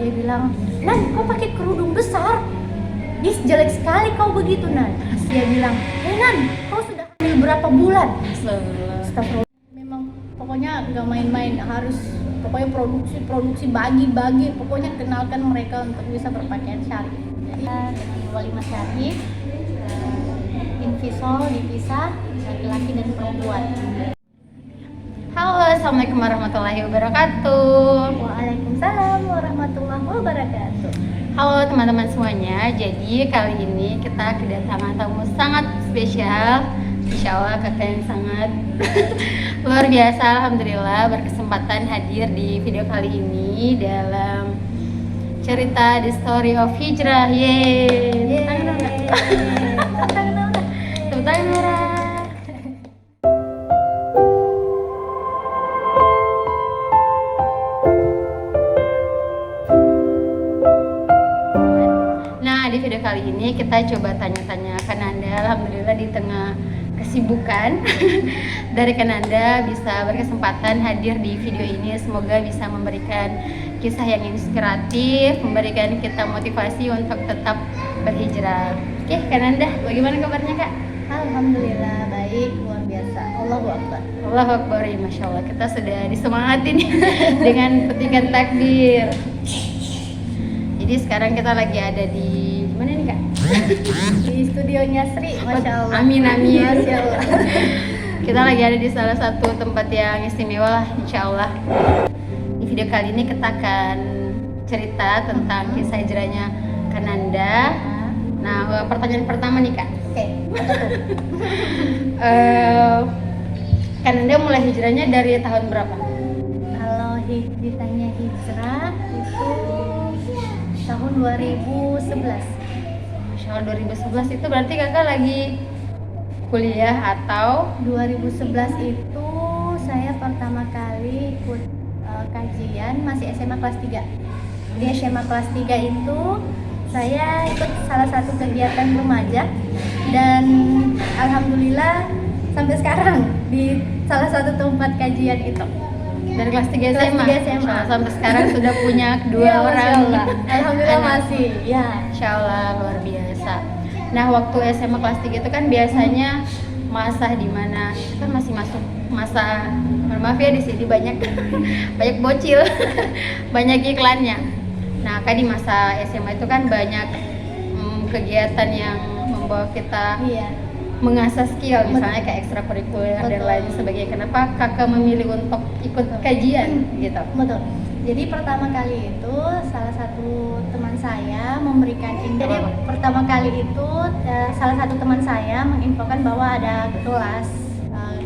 dia bilang, Nan, kau pakai kerudung besar, ih jelek sekali kau begitu Nan. Dia bilang, Nan, kau sudah hamil berapa bulan? Astagfirullah. Memang pokoknya nggak main-main, harus pokoknya produksi bagi, pokoknya kenalkan mereka untuk bisa berpakaian syar'i. Jadi dengan walimah syar'i, invisol dipisah laki-laki dan perempuan. Halo, assalamualaikum warahmatullahi wabarakatuh. Waalaikumsalam warahmatullahi wabarakatuh. Halo teman-teman semuanya. Jadi kali ini kita kedatangan tamu sangat spesial. Insya Allah kakak yang sangat luar biasa. Alhamdulillah berkesempatan hadir di video kali ini dalam cerita The Story of Hijrah. Yeay. Tepuk tangan Nora. Di video kali ini kita coba tanya-tanya Kananda. Alhamdulillah di tengah kesibukan dari Kananda bisa berkesempatan hadir di video ini. Semoga bisa memberikan kisah yang inspiratif, memberikan kita motivasi untuk tetap berhijrah. Oke, Kananda, bagaimana kabarnya Kak? Alhamdulillah baik, luar biasa. Allahu Akbar. Allahu Akbar, ya, Masya Allah. Kita sudah disemangatin dengan petikan takbir. Jadi sekarang kita lagi ada di mana nih Kak? Di studionya Sri, Masya Allah. Amin. Masya Allah. Kita lagi ada di salah satu tempat yang istimewa lah, Insya Allah. Di video kali ini kita akan cerita tentang kisah hijrahnya Kananda. Nah, pertanyaan pertama nih Kak. Oke, apa tuh? Kananda mulai hijrahnya dari tahun berapa? Kalau ditanya hijrah itu tahun 2011. Masya Allah, 2011 itu berarti kakak lagi kuliah atau? 2011 itu saya pertama kali ikut kajian masih SMA kelas 3. Di SMA kelas 3 itu saya ikut salah satu kegiatan remaja dan alhamdulillah sampai sekarang di salah satu tempat kajian itu. Dari kelas 3 SMA? Kelas 3 SMA. Sampai sekarang sudah punya kedua Ya, orang. Alhamdulillah anak. masih. Ya. Insya Allah luar biasa. Nah, waktu SMA kelas 3 itu kan biasanya masa dimana kan masih masuk masa, maaf ya di sini banyak banyak bocil, banyak iklannya. Nah, kan di masa SMA itu kan banyak kegiatan yang membawa kita mengasah skill, misalnya kayak ekstrakurikuler dan lain sebagainya. Kenapa kakak memilih untuk ikut kajian gitu? Betul. Jadi pertama kali itu salah satu teman saya memberikan Jadi pertama kali itu salah satu teman saya menginfokan bahwa ada kelas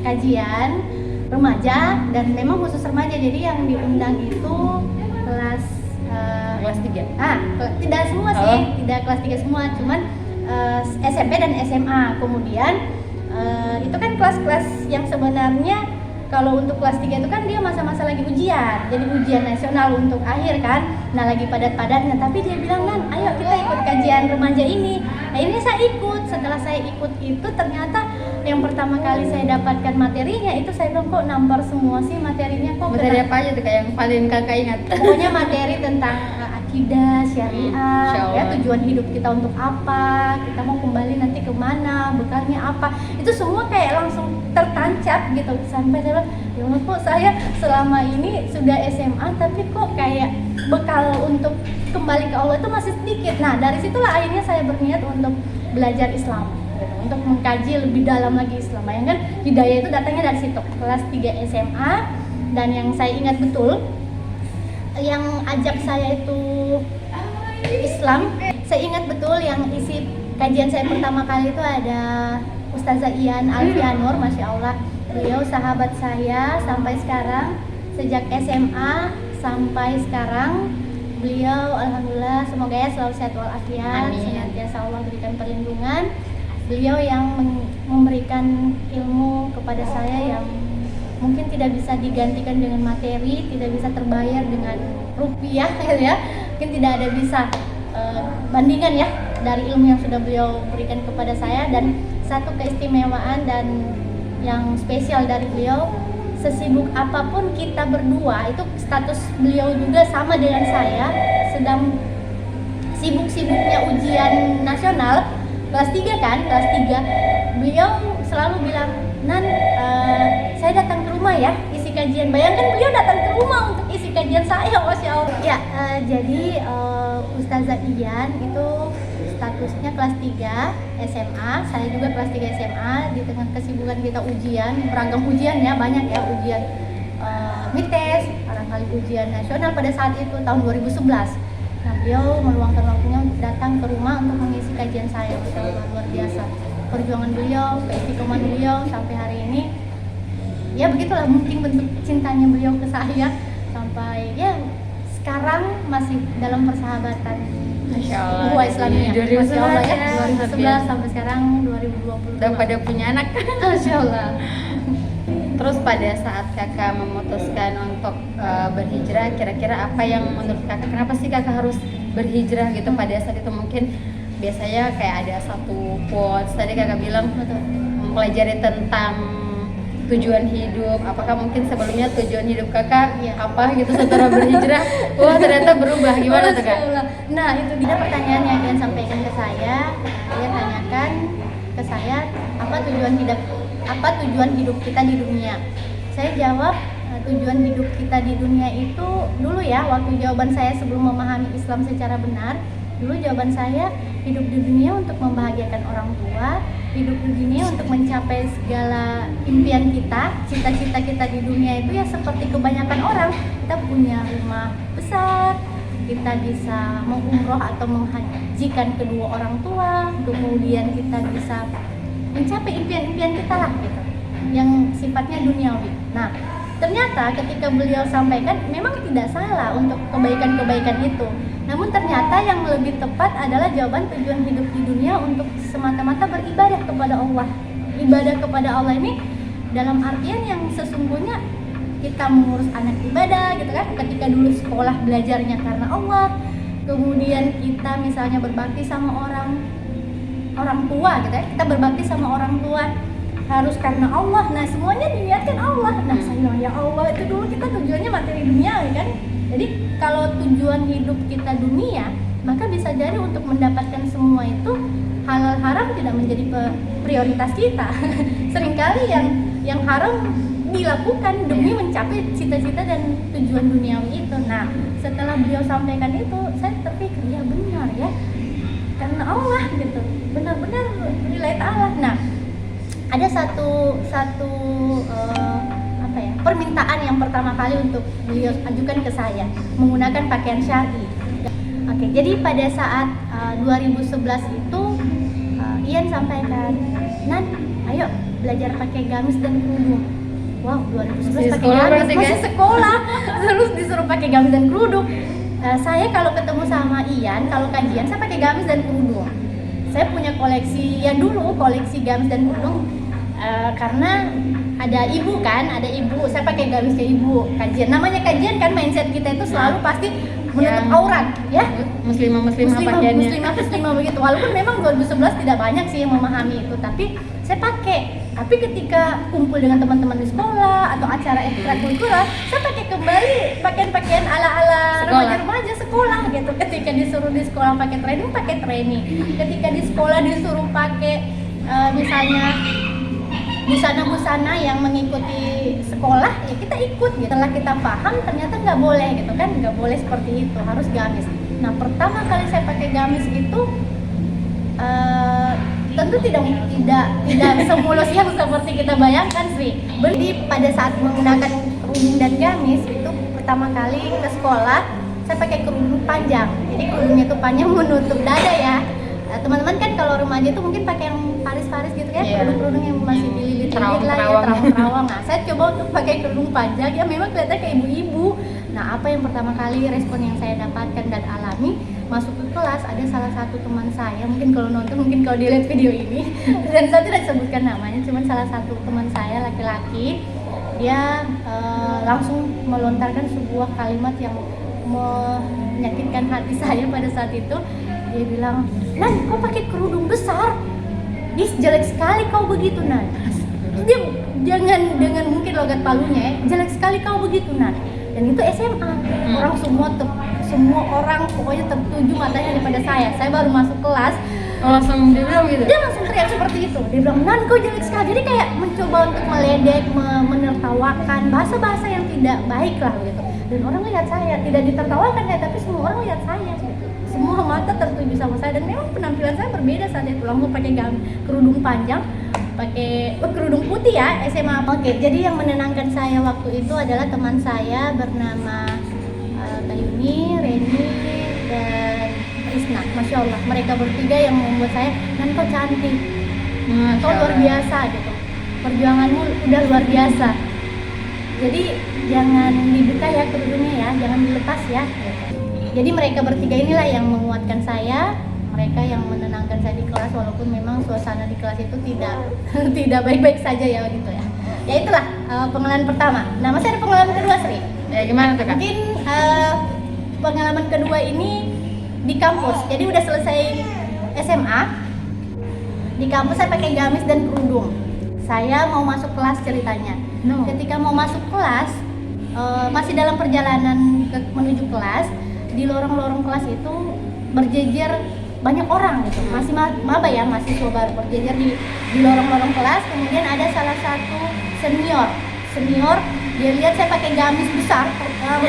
kajian remaja dan memang khusus remaja. Jadi yang diundang itu kelas 3. Tidak semua sih, tidak kelas 3 semua, cuman SMP dan SMA. Kemudian itu kan kelas-kelas yang sebenarnya kalau untuk kelas 3 itu kan dia masa-masa lagi ujian, jadi ujian nasional untuk akhir kan. Nah, lagi padat-padatnya, tapi dia bilang, Nan, ayo kita ikut kajian remaja ini. Akhirnya saya ikut. Setelah saya ikut itu ternyata yang pertama kali saya dapatkan materinya itu saya bilang, kok nampar semua sih materinya, kok Materi apa aja tuh kayak yang paling kakak ingat? Pokoknya materi tentang akidah, syariah, ya tujuan hidup kita untuk apa, kita mau kembali nanti kemana, bekalnya apa, itu semua kayak langsung tertancap gitu. Sampai saya bilang, ya Allah, kok saya selama ini sudah SMA tapi kok kayak bekal untuk kembali ke Allah itu masih sedikit. Nah, dari situlah akhirnya saya berniat untuk belajar Islam gitu, untuk mengkaji lebih dalam lagi Islam. Bayangkan hidayah itu datangnya dari situ, kelas 3 SMA. Dan yang saya ingat betul yang ajak saya itu Islam, saya ingat betul yang isi kajian saya pertama kali itu ada Ustazah Ian Alfianur, Masya Allah. Beliau sahabat saya sampai sekarang, sejak SMA sampai sekarang. Beliau alhamdulillah semoga ya selalu sehat walafiat, senantiasa Allah berikan perlindungan. Beliau yang memberikan ilmu kepada saya yang mungkin tidak bisa digantikan dengan materi, tidak bisa terbayar dengan rupiah gitu ya. Mungkin tidak ada bisa bandingan ya dari ilmu yang sudah beliau berikan kepada saya. Dan satu keistimewaan dan yang spesial dari beliau, sesibuk apapun kita berdua, itu status beliau juga sama dengan saya, sedang sibuk-sibuknya ujian nasional kelas 3 kan, kelas 3 beliau selalu bilang, Nan, saya datang ke rumah ya isi kajian. Bayangkan beliau datang ke rumah untuk isi kajian saya, Masya Allah ya. Jadi Ustazah Iyan itu statusnya kelas 3 SMA, saya juga kelas 3 SMA. Di tengah kesibukan kita ujian, beragam ujian ya, banyak ya, ujian MITES, barangkali ujian nasional pada saat itu tahun 2011. Nah, beliau meluangkan waktunya untuk datang ke rumah untuk mengisi kajian saya. Luar biasa perjuangan beliau, keistiqomahan beliau sampai hari ini. Ya begitulah mungkin bentuk cintanya beliau ke saya, sampai ya sekarang masih dalam persahabatan. Masya Allah. Buah Islamiyah. Masya Allah ya. 2011 sampai sekarang 2020. Udah pada punya anak. Masya Allah. Terus pada saat kakak memutuskan untuk berhijrah, kira-kira apa yang menurut kakak, kenapa sih kakak harus berhijrah gitu pada saat itu? Mungkin biasanya kayak ada satu quotes tadi kakak bilang, mempelajari tentang tujuan hidup. Apakah mungkin sebelumnya tujuan hidup kakak apa gitu setelah berhijrah? Wah, ternyata berubah. Gimana tuh kak? Nah, itu dia pertanyaan yang dia sampaikan ke saya. Dia tanyakan ke saya, apa tujuan hidup kita di dunia. Saya jawab, tujuan hidup kita di dunia itu dulu ya, waktu jawaban saya sebelum memahami Islam secara benar, dulu jawaban saya, hidup di dunia untuk membahagiakan orang tua, hidup di dunia untuk mencapai segala impian kita, cita-cita kita di dunia itu ya seperti kebanyakan orang, kita punya rumah besar, kita bisa mengumroh atau menghajikan kedua orang tua, kemudian kita bisa mencapai impian-impian kita lah gitu, yang sifatnya duniawi. Nah, ternyata ketika beliau sampaikan memang tidak salah untuk kebaikan-kebaikan itu, namun ternyata yang lebih tepat adalah jawaban tujuan hidup di dunia untuk semata-mata beribadah kepada Allah. Ibadah kepada Allah ini dalam artian yang sesungguhnya kita mengurus anak ibadah gitu kan, ketika dulu sekolah belajarnya karena Allah, kemudian kita misalnya berbakti sama orang tua gitu ya, kita berbakti sama orang tua harus karena Allah. Nah, semuanya diniatkan Allah. Nah, sayang ya Allah, itu dulu kita tujuannya materi dunia kan. Jadi kalau tujuan hidup kita dunia, maka bisa jadi untuk mendapatkan semua itu halal haram tidak menjadi prioritas kita. Seringkali yang haram dilakukan demi mencapai cita-cita dan tujuan duniawi itu. Nah, setelah beliau sampaikan itu, saya terpikir ya benar ya, karena Allah gitu, benar-benar nilai ta'ala. Nah, ada satu permintaan yang pertama kali untuk beliau ajukan ke saya, menggunakan pakaian syar'i. Oke, jadi pada saat 2011 itu Iyan sampaikan, Nan, ayo belajar pakai gamis dan kerudung. Wow, 2011 pakai gamis, masih sekolah, terus disuruh pakai gamis dan kerudung. Saya kalau ketemu sama Iyan, kalau kajian saya pakai gamis dan kerudung. Saya punya koleksi, ya dulu koleksi gamis dan kerudung, karena ada ibu, saya pakai gamisnya ibu. Kajian, namanya kajian kan, mindset kita itu selalu pasti menutup aurat ya. Muslimah begitu. Walaupun memang 2011 tidak banyak sih yang memahami itu, tapi saya pakai. Tapi ketika kumpul dengan teman-teman di sekolah atau acara ekstrakurikuler, saya pakai kembali pakaian-pakaian ala-ala remaja-remaja sekolah gitu. Ketika disuruh di sekolah pakai training. Ketika di sekolah disuruh pakai misalnya busana-busana yang mengikuti sekolah, ya kita ikut gitu. Setelah kita paham ternyata nggak boleh gitu kan, nggak boleh seperti itu, harus gamis. Nah, pertama kali saya pakai gamis itu tentu tidak semulus yang seperti kita bayangkan sih. Jadi pada saat menggunakan kerudung dan gamis itu pertama kali ke sekolah saya pakai kerudung panjang. Jadi kerudungnya itu panjang menutup dada ya. Teman-teman kan kalau remaja itu mungkin pakai yang paris-paris gitu kan, kerudung-kerudung yang masih dililit-lilit lah ya, terawang-terawang. Nah, saya coba untuk pakai kerudung panjang, ya memang kelihatan kayak ibu-ibu. Nah, apa yang pertama kali respon yang saya dapatkan dan alami, masuk ke kelas ada salah satu teman saya, mungkin kalau nonton, mungkin kalau dilihat video ini, dan saya tidak sebutkan namanya, cuman salah satu teman saya laki-laki, dia langsung melontarkan sebuah kalimat yang menyakitkan hati saya pada saat itu. Dia bilang, Nan, kau pakai kerudung besar, jelek sekali kau begitu, Nan. Terus dia jangan dengan mungkin logat Palunya ya, jelek sekali kau begitu Nan. Dan itu SMA, orang semua orang pokoknya tertuju matanya daripada saya. Saya baru masuk kelas, langsung dia bilang gitu. Dia langsung teriak seperti itu. Dia bilang, "Nan, kau jelek sekali." Jadi kayak mencoba untuk meledek, menertawakan bahasa-bahasa yang tidak baik lah gitu. Dan orang lihat saya, tidak ditertawakan ya, tapi semua orang lihat saya gitu. Semua mata tertuju sama saya dan memang penampilan saya berbeda saat itu. Langsung pakai kerudung panjang, pakai kerudung putih ya, SMA. Oke, jadi yang menenangkan saya waktu itu adalah teman saya bernama Kayuni, Reni, dan Isna. Masya Allah, mereka bertiga yang membuat saya, "Nan, kau cantik, kau luar biasa gitu, perjuanganmu udah luar biasa, jadi jangan dibuka ya kerudungnya ya, jangan dilepas ya." Jadi mereka bertiga inilah yang menguatkan saya, mereka yang menenangkan saya di kelas, walaupun memang suasana di kelas itu tidak baik-baik saja ya gitu ya. Ya itulah pengalaman pertama. Nah, masih ada pengalaman kedua, Sri. Ya gimana tuh Kak? Mungkin pengalaman kedua ini di kampus. Jadi udah selesai SMA, di kampus saya pakai gamis dan kerudung. Saya mau masuk kelas ceritanya. Ketika mau masuk kelas, masih dalam perjalanan menuju kelas, di lorong-lorong kelas itu berjejer banyak orang gitu. Masih maba ya, mahasiswa baru berjejer di lorong-lorong kelas. Kemudian ada salah satu senior, dia lihat saya pakai gamis besar,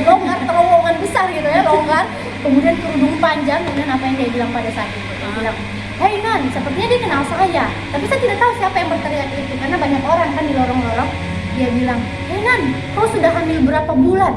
longgar, terowongan besar gitu ya, longgar, kemudian kerudung panjang. Kemudian apa yang dia bilang pada saat itu? Dia bilang, "Hei Nan," sepertinya dia kenal saya, tapi saya tidak tahu siapa yang berteriak itu karena banyak orang kan di lorong-lorong. Dia bilang, "Hei Nan, kau sudah hamil berapa bulan?"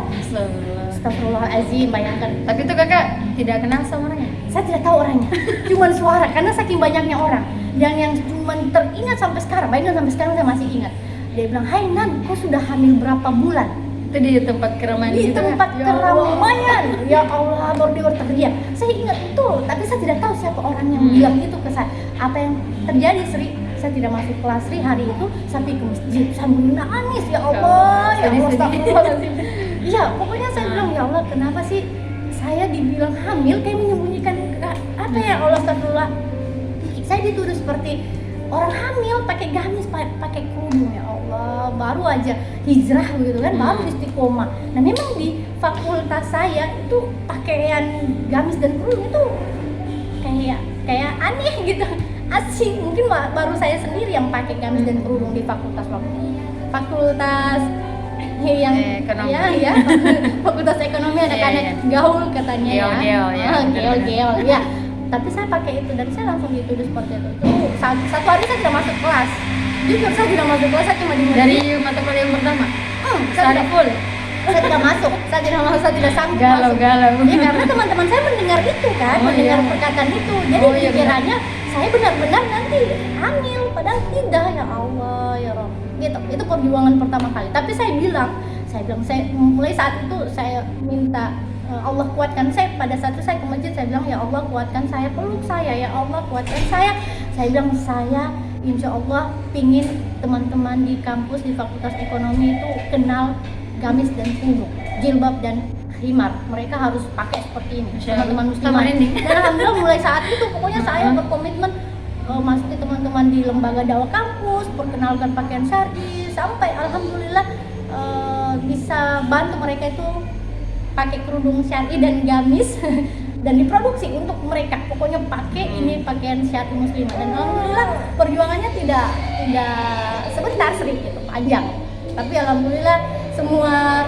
Astagfirullahaladzim, bayangkan. Tapi itu Kakak tidak kenal sama orangnya? Saya tidak tahu orangnya, cuman suara karena saking banyaknya orang. Dan yang cuman teringat sampai sekarang, bayangkan sampai sekarang saya masih ingat. Dia bilang, "Hai Nan, kau sudah hamil berapa bulan?" Itu di tempat keramaian Di gitu, tempat kan? keramaian. Ya Allah, baru dia berteriak. Saya ingat betul, tapi saya tidak tahu siapa orang yang bilang itu ke saya. Apa yang terjadi, Sri? Saya tidak masuk kelas Sri hari itu, sampai ke masjid sambil nangis. Ya Allah, ya Allah, astagfirullahaladzim. Iya, pokoknya saya bilang, "Ya Allah, kenapa sih saya dibilang hamil kayak menyembunyikan apa ya Allah, astagfirullah." Saya dituduh seperti orang hamil pakai gamis, pakai kerudung. Ya Allah, baru aja hijrah gitu kan, baru istiqomah. Nah, memang di fakultas saya itu pakaian gamis dan kerudung itu kayak aneh gitu, asing. Mungkin baru saya sendiri yang pakai gamis dan kerudung di fakultas yang ekonomi. ya fakultas ekonomi anak-anak gaul katanya geol ya. Tapi saya pakai itu dan saya langsung dituduh seperti itu. Satu hari saya tidak masuk kelas. Jujur saya tidak masuk kelas, saya cuma di Dari mata kuliah yang pertama? saya full. Saya tidak masuk, saya tidak sanggup masuk. Galau. Ya karena teman-teman saya mendengar itu kan, mendengar perkataan itu. Jadi pikirannya saya benar-benar nanti hamil, padahal tidak. Ya Allah, ya Rabb. Gitu. Itu perjuangan pertama kali. Tapi saya bilang mulai saat itu saya minta Allah kuatkan saya. Pada saat itu saya ke masjid, saya bilang, "Ya Allah kuatkan saya, peluk saya, ya Allah kuatkan saya." Saya bilang, saya insya Allah pingin teman-teman di kampus di Fakultas Ekonomi itu kenal gamis dan kerudung, jilbab dan khimar. Mereka harus pakai seperti ini, teman-teman muslimah. Dan alhamdulillah mulai saat itu pokoknya saya berkomitmen masuki teman-teman di lembaga dakwah kampus, perkenalkan pakaian syar'i, sampai alhamdulillah bisa bantu mereka itu pakai kerudung syar'i dan gamis dan diproduksi untuk mereka. Pokoknya pakai ini pakaian syar'i muslimah. Dan alhamdulillah perjuangannya tidak sebentar, Sri, gitu, panjang. Tapi alhamdulillah semua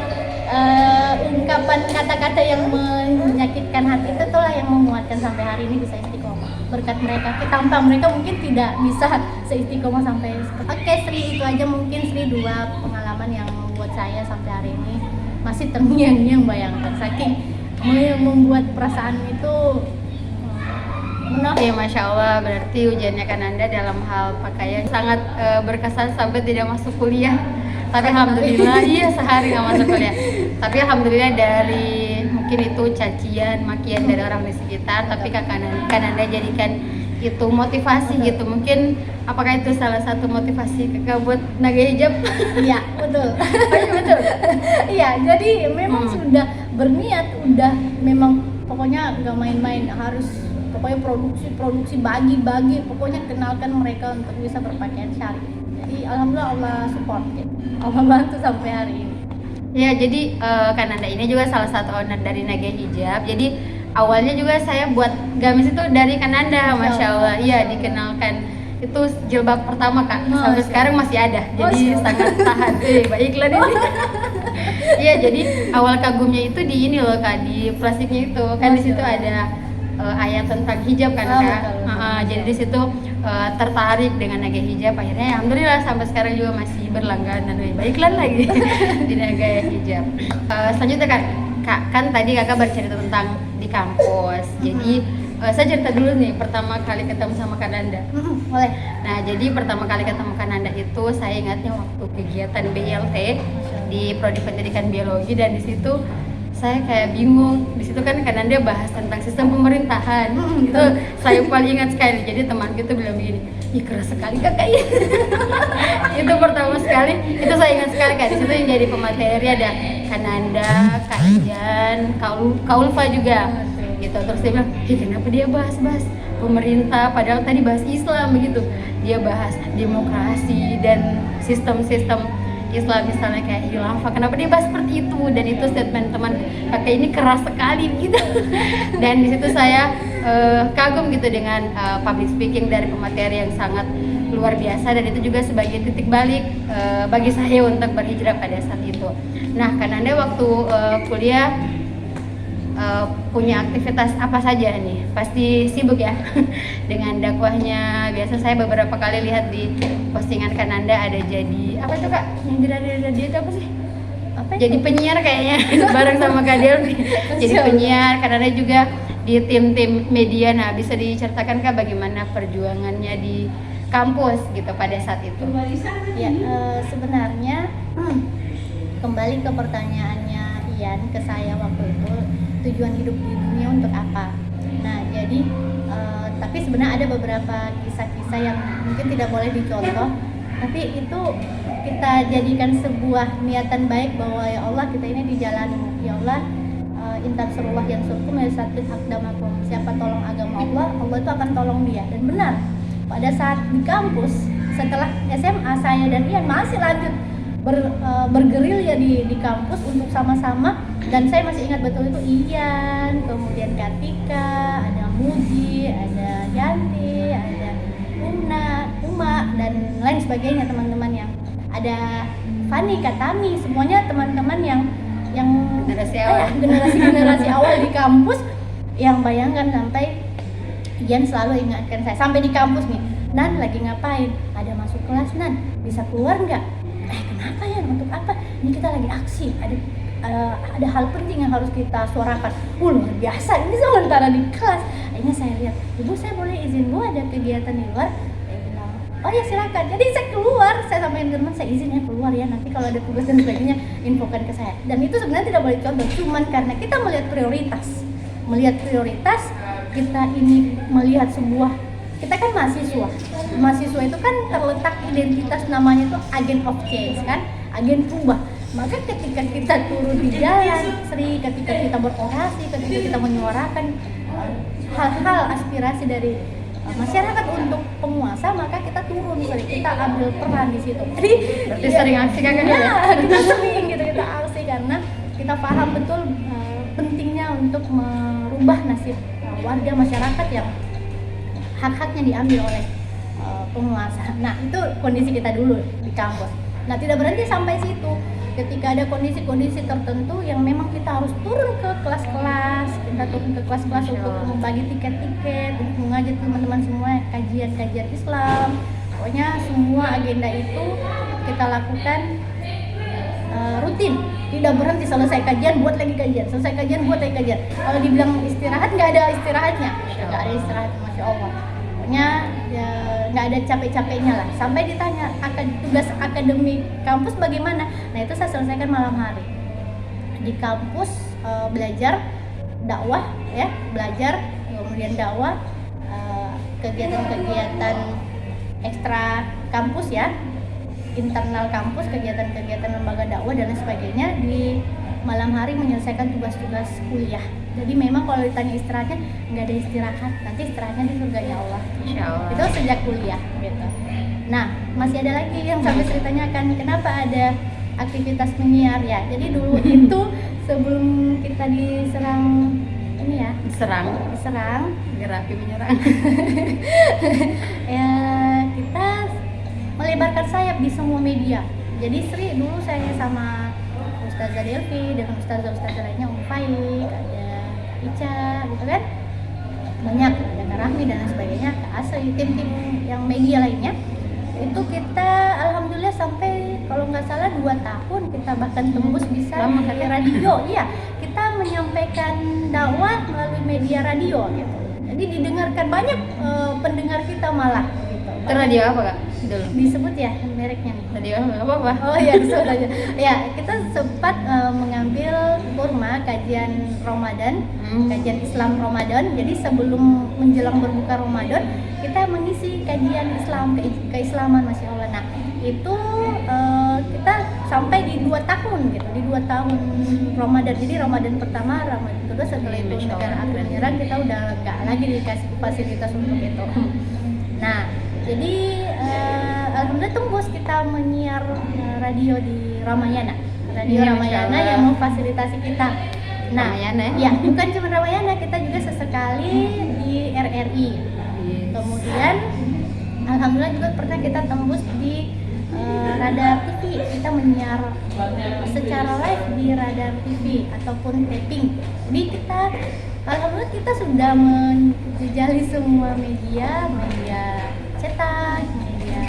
ungkapan kata-kata yang menyakitkan hati itu itulah yang memuatkan sampai hari ini bisa istiqomah. Berkat mereka, tanpa mereka mungkin tidak bisa seistiqomah sampai. Oke, Sri, itu aja mungkin Sri 2 pengalaman yang membuat saya sampai hari ini masih terngiang-ngiang, bayangkan saking membuat perasaan itu Ya Masya Allah, berarti ujiannya kan Anda dalam hal pakaian sangat berkesan sampai tidak masuk kuliah. Tapi alhamdulillah, iya sehari nggak masuk kuliah. Tapi alhamdulillah dari mungkin itu cacian, makian dari orang di sekitar, tapi kan Anda jadikan itu motivasi gitu. Mungkin apakah itu salah satu motivasi Kakak buat naga hijab? Iya, betul. Betul. Iya, jadi memang sudah berniat, udah memang pokoknya nggak main-main, harus pokoknya produksi bagi, pokoknya kenalkan mereka untuk bisa berpakaian syar'i. Jadi alhamdulillah Allah support gitu, Allah bantu sampai hari ini. Ya, jadi Kananda ini juga salah satu owner dari Naga Hijab. Jadi awalnya juga saya buat gamis itu dari Kananda, Masya Allah. Iya, dikenalkan itu jilbab pertama Kak, sampai sekarang masih ada. Jadi sangat tahan. Baiklah ini. Iya, jadi awal kagumnya itu di ini loh Kak, di plastiknya itu kan di situ ada ayat tentang hijab kan Kak. Jadi di situ tertarik dengan Naga Hijab, akhirnya alhamdulillah sampai sekarang juga masih berlangganan. Baiklah lagi di Naga Hijab. Selanjutnya Kak, kan tadi Kakak bercerita tentang di kampus. Jadi saya cerita dulu nih pertama kali ketemu sama Kananda. Boleh. Nah, jadi pertama kali ketemu Kananda itu saya ingatnya waktu kegiatan BLT di Prodi Pendidikan Biologi, dan di situ saya kayak bingung. Di situ kan Kananda bahas tentang sistem pemerintahan. Itu saya paling ingat sekali. Jadi teman gitu bilang begini, "Ih, keras sekali Kakak ya." Itu pertama sekali, itu saya ingat sekali Kak. Di situ yang jadi pemateri ada Kananda, Kak Ijan, Kak Ulfa juga. Gitu. Terus dia bilang, kenapa dia bahas pemerintah padahal tadi bahas Islam begitu. Dia bahas demokrasi dan sistem-sistem Islam, misalnya kayak khilafah. Kenapa dia bahas seperti itu? Dan itu statement teman Kakak ini keras sekali gitu. Dan di situ saya kagum gitu dengan public speaking dari pemateri yang sangat luar biasa, dan itu juga sebagai titik balik bagi saya untuk berhijrah pada saat itu. Nah, Kananda waktu kuliah punya aktivitas apa saja nih? Pasti sibuk ya dengan dakwahnya. Biasa saya beberapa kali lihat di postingan Kananda ada jadi apa itu Kak? Yang dia itu apa sih? Apa jadi itu? Penyiar kayaknya bareng sama Kak Delvi. Jadi penyiar. Kananda juga di tim-tim media. Nah, bisa diceritakan Kak bagaimana perjuangannya di kampus gitu pada saat itu? Ya, sebenarnya kembali ke pertanyaannya Ian ke saya waktu itu, tujuan hidup di dunia untuk apa? Nah, jadi tapi sebenarnya ada beberapa kisah-kisah yang mungkin tidak boleh dicontoh, tapi itu kita jadikan sebuah niatan baik bahwa ya Allah, kita ini di jalan ya Allah, intan surullah yang surkum ya satin akdamakum, siapa tolong agama Allah, Allah itu akan tolong dia. Dan benar, pada saat di kampus setelah SMA saya dan Ian masih lanjut bergerilya di kampus untuk sama-sama, dan saya masih ingat betul itu Ian, kemudian Katika, ada Muji, ada Yanti, ada Uma dan lain sebagainya, teman-teman yang ada Fani, Katami, semuanya teman-teman yang generasi awal di kampus, yang bayangkan sampai Ian selalu ingatkan saya sampai di kampus nih, Nan lagi ngapain? Ada masuk kelas Nan, bisa keluar nggak? Kenapa ya? Untuk apa? Ini kita lagi aksi, ada hal penting yang harus kita suarakan. Luar biasa, ini sementara di kelas. Akhirnya saya lihat, Ibu saya boleh izin Bu ada kegiatan di luar? Saya bilang, oh ya silakan. Jadi saya keluar, saya sampaikan ke teman, saya izin ya keluar ya, nanti kalau ada tugas dan sebagainya infokan ke saya. Dan itu sebenarnya tidak boleh contoh, cuman karena kita melihat prioritas kita ini melihat sebuah, kita kan mahasiswa itu kan terletak identitas namanya itu agent of change kan, agen perubahan. Maka ketika kita turun di jalan, ketika kita berorasi, ketika kita menyuarakan hal-hal aspirasi dari masyarakat untuk penguasa, maka kita turun, kita ambil peran di situ. Jadi berarti sering aksi kan ya? Kita sering gitu, kita aksi karena kita paham betul pentingnya untuk merubah nasib warga masyarakat yang hak-haknya diambil oleh penguasa. Nah, itu kondisi kita dulu di kampus. Nah, tidak berhenti sampai situ. Ketika ada kondisi-kondisi tertentu yang memang kita harus turun ke kelas-kelas, untuk membagi tiket-tiket, untuk mengajak teman-teman semua kajian-kajian Islam. Pokoknya semua agenda itu kita lakukan rutin. Tidak berhenti, selesai kajian buat lagi kajian, selesai kajian buat lagi kajian. Kalau dibilang istirahat, nggak ada istirahatnya, Masya Allah. Pokoknya ya, nggak ada capek-capeknya lah. Sampai ditanya tugas akademik kampus bagaimana, nah itu saya selesaikan malam hari di kampus, belajar dakwah ya, kemudian dakwah, kegiatan-kegiatan ekstra kampus ya, internal kampus, kegiatan-kegiatan lembaga dakwah dan lain sebagainya. Di malam hari menyelesaikan tugas-tugas kuliah Jadi memang kalau ditanya istirahatnya, nggak ada istirahat, nanti istirahatnya di surganya Allah. Insya Allah. Itu sejak kuliah gitu. Nah, masih ada lagi yang sampai ceritanya kan kenapa ada aktivitas menyiar ya. Jadi dulu itu sebelum kita diserang ini ya, diserang Gerapi menyerang. ya kita melebarkan sayap di semua media. Jadi Sri dulu saya sama Ustazah Delvi dengan ustazah-ustazah lainnya, Faik, ada Ica gitu kan, banyak, ada Kak Rahmi dan lain sebagainya, Kak Asri, tim-tim yang media lainnya. Itu kita alhamdulillah sampai kalau nggak salah 2 tahun kita bahkan tembus bisa di radio. Iya, kita menyampaikan dakwah melalui media radio gitu. Jadi didengarkan banyak pendengar kita malah gitu. Itu radio apa Kak? Dulu. Disebut ya mereknya nih. Radio apa? Oh iya, disebut aja. Ya, kita sempat mengambil kurma kajian Ramadan, kajian Islam Ramadan. Jadi sebelum menjelang berbuka Ramadan, kita mengisi kajian Islam, keislaman, Masya Allah. Nah, itu kita sampai di 2 tahun gitu, di 2 tahun Ramadan. Jadi Ramadan pertama, Ramadan kedua, setelah itu negara api menyerang, kita udah nggak lagi dikasih fasilitas untuk itu. Nah, jadi alhamdulillah tembus kita menyiar radio di Ramayana. Radio Ramayana yang memfasilitasi kita. Nah, Ramayana ya bukan cuma Ramayana, kita juga sesekali di RRI. Kemudian alhamdulillah juga pernah kita tembus di Radar TV. Kita menyiar secara live di Radar TV ataupun taping. Jadi kita alhamdulillah kita sudah menjejali semua media cetak, media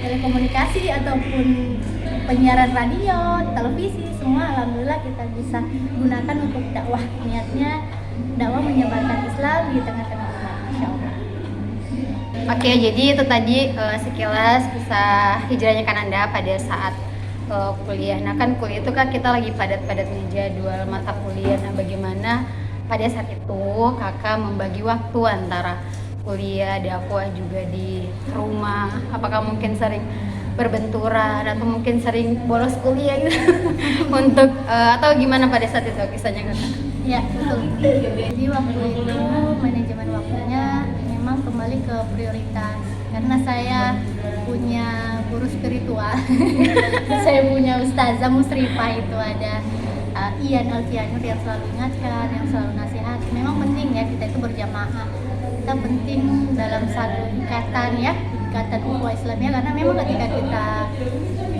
telekomunikasi ataupun penyiaran radio, televisi, semua alhamdulillah kita bisa gunakan untuk dakwah. Niatnya dakwah menyebarkan Islam di tengah-tengah umat, insyaallah. Oke, jadi itu tadi sekilas kisah hijrahnya Kananda pada saat kuliah. Nah kan kuliah itu kan kita lagi padat-padatnya jadwal mata kuliah. Nah bagaimana pada saat itu kakak membagi waktu antara kuliah, dakwah juga di rumah? Apakah mungkin sering berbenturan atau mungkin sering bolos kuliah gitu untuk atau gimana pada saat itu kisahnya kakak? Ya betul. Jadi waktu itu manajemen waktunya memang kembali ke prioritas karena saya punya guru spiritual. Saya punya ustazah musrifah itu ada Ian Alfianur yang selalu ingatkan, yang selalu nasihat. Memang penting ya kita itu berjamaah. Kita penting dalam satu ikatan ukhuwah Islamiyah, karena memang ketika kita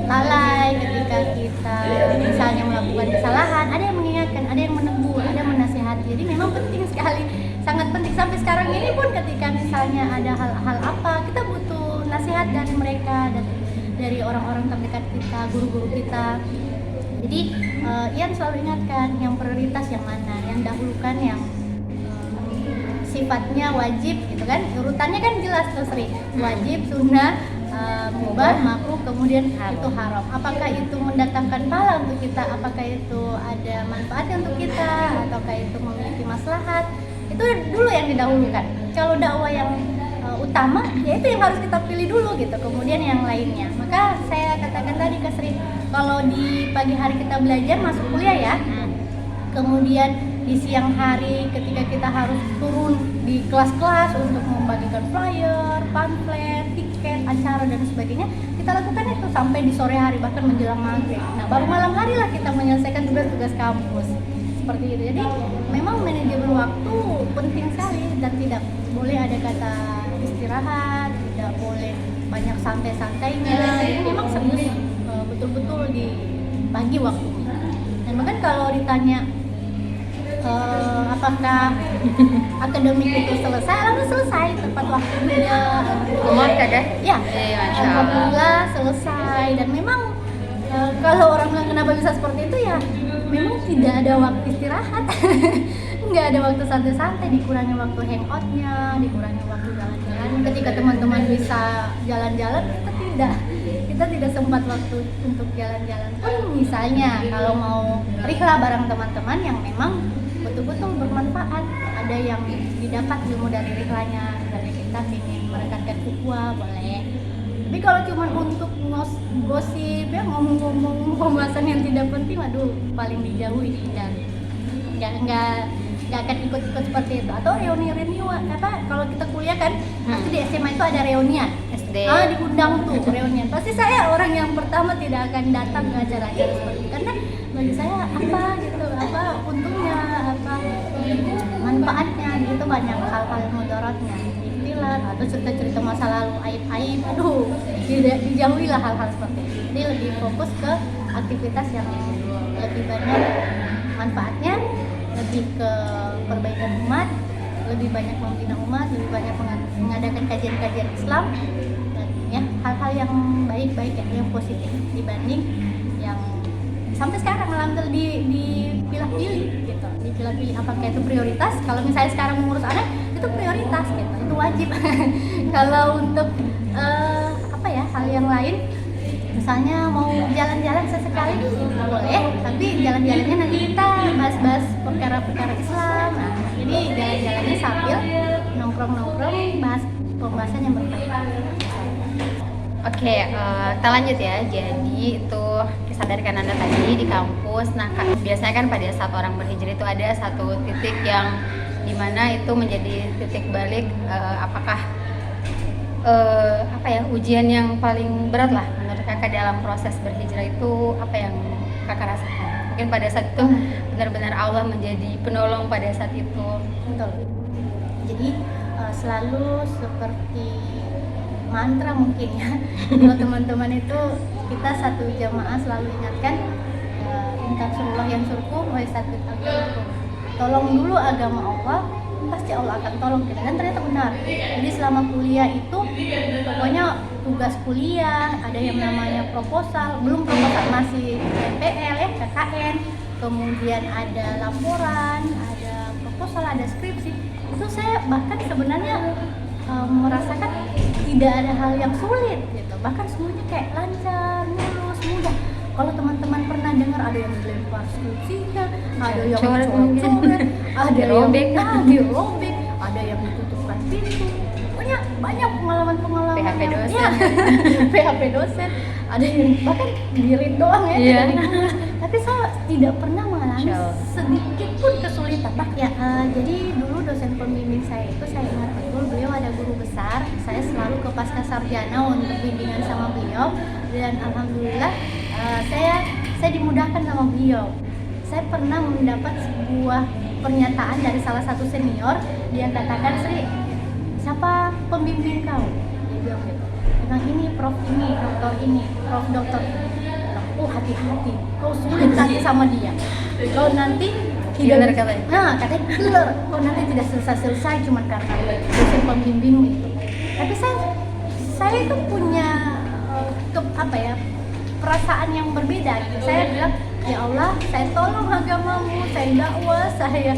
lalai, ketika kita misalnya melakukan kesalahan, ada yang mengingatkan, ada yang menegur, ada yang menasihati. Jadi memang penting sekali, sangat penting. Sampai sekarang ini pun ketika misalnya ada hal-hal apa, kita butuh nasihat dari mereka, dari orang-orang terdekat kita, guru-guru kita. Jadi Ian selalu ingatkan yang prioritas yang mana, yang dahulukan yang sifatnya wajib gitu kan, urutannya kan jelas tuh Sri, wajib, sunnah, mubah, makruh, kemudian itu haram. Apakah itu mendatangkan pahala untuk kita, apakah itu ada manfaatnya untuk kita, ataukah itu memiliki maslahat, itu dulu yang didahulukan. Kalau dakwah yang utama, ya itu yang harus kita pilih dulu gitu, kemudian yang lainnya. Maka saya katakan tadi ke Sri, kalau di pagi hari kita belajar masuk kuliah ya, kemudian di siang hari ketika kita harus turun di kelas-kelas untuk membagikan flyer, pamflet, tiket, acara dan sebagainya, kita lakukan itu sampai di sore hari bahkan menjelang maghrib. Nah baru malam hari lah kita menyelesaikan tugas-tugas kampus seperti itu. Jadi memang manajemen waktu penting sekali dan tidak boleh ada kata istirahat, tidak boleh banyak santai-santainya. Jadi memang serius betul-betul dibagi waktunya. Dan bahkan kalau ditanya apakah akademik itu selesai? Alhamdulillah selesai tepat waktunya. Umur kakak? Ya, alhamdulillah selesai. Dan memang kalau orang bilang kenapa bisa seperti itu ya, memang tidak ada waktu istirahat, nggak ada waktu santai-santai, dikurangi waktu hangoutnya, dikurangi waktu jalan-jalan. Ketika teman-teman bisa jalan-jalan, kita tidak sempat waktu untuk jalan-jalan pun. Misalnya kalau mau rihla bareng teman-teman yang memang betul-betul bermanfaat, ada yang didapat ilmu dari rihlanya, dari kita ingin merekatkan ukhuwah, boleh. Tapi kalau cuma untuk gosip ya, ngomong-ngomong pembahasan yang tidak penting, aduh paling dijauhi, dihindari. nggak akan ikut-ikut seperti itu. Atau reuni apa kalau kita kuliah kan pasti di SMA itu ada reunian SD. Diundang tuh reunian, pasti saya orang yang pertama tidak akan datang ke acara-acara seperti itu, karena bagi saya apa gitu, apa untungnya, apa manfaatnya gitu, banyak hal-hal mudaratnya, ikhtilat atau cerita-cerita masa lalu, aib-aib, aduh dijauhilah hal-hal seperti itu. Jadi lebih fokus ke aktivitas yang lebih banyak manfaatnya, lebih ke perbaikan umat, lebih banyak membina umat, lebih banyak mengadakan kajian-kajian Islam, dan ya hal-hal yang baik-baik yang positif dibanding yang sampai sekarang alhamdulillah dipilah-pilih gitu, dipilah-pilih apakah itu prioritas. Kalau misalnya sekarang mengurus anak itu prioritas gitu, itu wajib. Kalau untuk hal yang lain, misalnya mau jalan-jalan sesekali boleh, tapi jalan-jalannya nanti kita bahas-bahas perkara-perkara Islam. Nah, jadi jalan-jalannya sambil nongkrong-nongkrong bahas pembahasan yang berkaitan. Oke, kita lanjut ya. Jadi itu kisah dari Kananda tadi di kampus. Nah, biasanya kan pada saat orang berhijrah itu ada satu titik yang dimana itu menjadi titik balik, apakah ujian yang paling berat lah menurut kakak dalam proses berhijrah itu apa yang kakak rasakan? Mungkin pada saat itu benar-benar Allah menjadi penolong pada saat itu. Betul. Jadi selalu seperti mantra mungkin ya. Kalau teman-teman itu kita satu jamaah selalu ingatkan intan surullah yang surkum wa yasabit agamakum. Tolong dulu agama Allah, pasti Allah akan tolong kita. Dan ternyata benar. Jadi selama kuliah itu pokoknya tugas kuliah, ada yang namanya proposal, belum proposal masih MPL ya, KKN, kemudian ada laporan, ada proposal, ada skripsi. Itu saya bahkan sebenarnya merasakan tidak ada hal yang sulit gitu, bahkan semuanya kayak lancar, mulus, mudah. Kalau teman-teman pernah dengar ada yang dilempar skripsinya, ada yang coret-coret, ada dirobek, ada yang ditutupkan pintu. Pokoknya banyak pengalaman-pengalaman PHP dosen. Ya, PHP dosen, ada yang bahkan dirit doang ya, Iya. tapi saya tidak pernah mengalami sedikit pun kesulitan. Jadi dulu dosen pembimbing saya itu, saya ingat betul, beliau ada guru besar, saya selalu ke pasca sarjana untuk bimbingan sama beliau, dan alhamdulillah saya dimudahkan sama beliau. Saya pernah mendapat sebuah pernyataan dari salah satu senior, dia katakan, "Sri, siapa pembimbing kau?" Dia bilang gitu. Bilang ini, prof dokter ini. Oh, hati-hati, kau sulit nanti sama dia. Kau nanti killer katanya. Nah, katanya killer. Kau nanti tidak selesai cuma karena dosen pembimbingmu itu. Tapi saya itu punya perasaan yang berbeda gitu. Saya bilang, ya Allah, saya tolong agamamu, saya dakwah, saya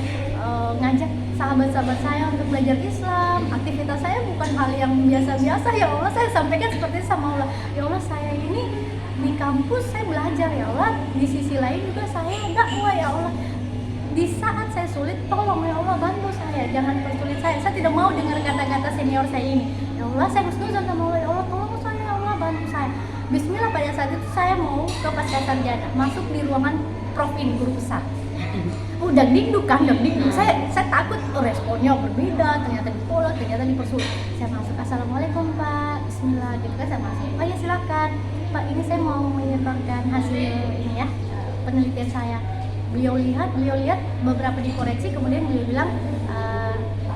ngajak sahabat-sahabat saya untuk belajar Islam. Aktivitas saya bukan hal yang biasa-biasa. Ya Allah, saya sampaikan seperti itu sama Allah. Ya Allah, saya ini di kampus saya belajar, ya Allah. Di sisi lain juga saya dakwah, ya Allah. Di saat saya sulit, tolong ya Allah, bantu saya, jangan persulit saya. Saya tidak mau dengar kata-kata senior saya ini. Ya Allah, saya husnuzon sama Allah. Ya Allah, tolong saya, ya Allah, bantu saya. Bismillah, pada saat itu saya mau ke pasca sarjana, masuk di ruangan prof ini, guru besar. Udah dikduk. Saya takut responnya berbeda, ternyata ditolak, ternyata dipersulit. Saya masuk, assalamualaikum Pak, Bismillah, gitu kan, saya masuk. Oh ya, silakan Pak, ini saya mau menyebarkan hasil ini ya, penelitian saya. Beliau lihat beberapa dikoreksi, kemudian beliau bilang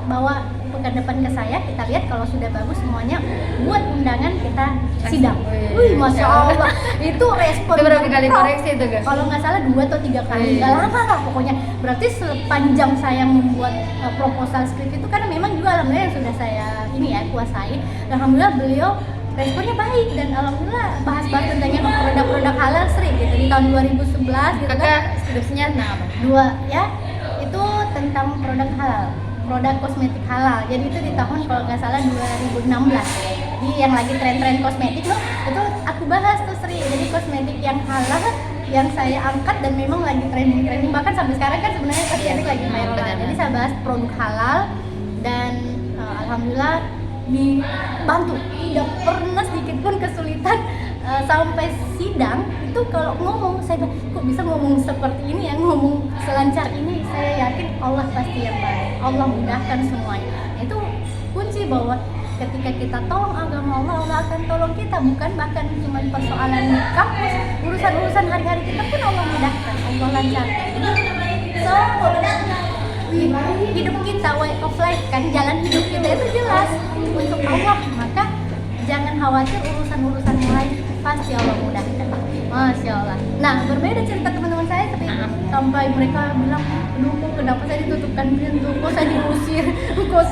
bawa pekan depan ke saya, kita lihat kalau sudah bagus semuanya, buat undangan kita sidang. Wih, Masya Allah, itu respon. Itu berapa kali koreksi itu, Kak? Kalau nggak salah 2 atau 3 kali, nggak lama lah pokoknya. Berarti sepanjang saya membuat proposal skrip itu, karena memang juga alhamdulillah yang sudah saya kuasai. Dan alhamdulillah beliau responnya baik, dan alhamdulillah bahas-bahas tentang yang produk-produk halal Sri gitu di tahun 2011 gitu kan. Kakak skripsinya tentang apa? 2 ya, itu tentang produk halal, produk kosmetik halal. Jadi itu di tahun kalau nggak salah 2016. Jadi yang lagi tren-tren kosmetik loh, itu aku bahas tuh Sri. Jadi kosmetik yang halal yang saya angkat dan memang lagi trending, bahkan sampai sekarang kan sebenarnya kosmetik lagi viral. Jadi saya bahas produk halal dan alhamdulillah dibantu, tidak pernah sedikit pun kesulitan sampai sidang itu kalau ngomong saya bilang, kok bisa ngomong seperti ini ya, ngomong selancar ini. Saya yakin Allah pasti yang baik, Allah mudahkan semuanya. Itu kunci bahwa ketika kita tolong agama Allah, Allah akan tolong kita. Bukan bahkan cuma persoalan kampus, urusan-urusan hari-hari kita pun Allah mudahkan, Allah lancarkan. So hidup kita, way of life kan, jalan hidup kita itu jelas untuk Allah. Maka jangan khawatir urusan-urusan yang lain, pasti Allah mudahkan. Masya Allah. Nah, berbeda cerita teman-teman saya sampai mereka bilang, aduh kenapa saya ditutupkan pintu, kok saya diusir, kok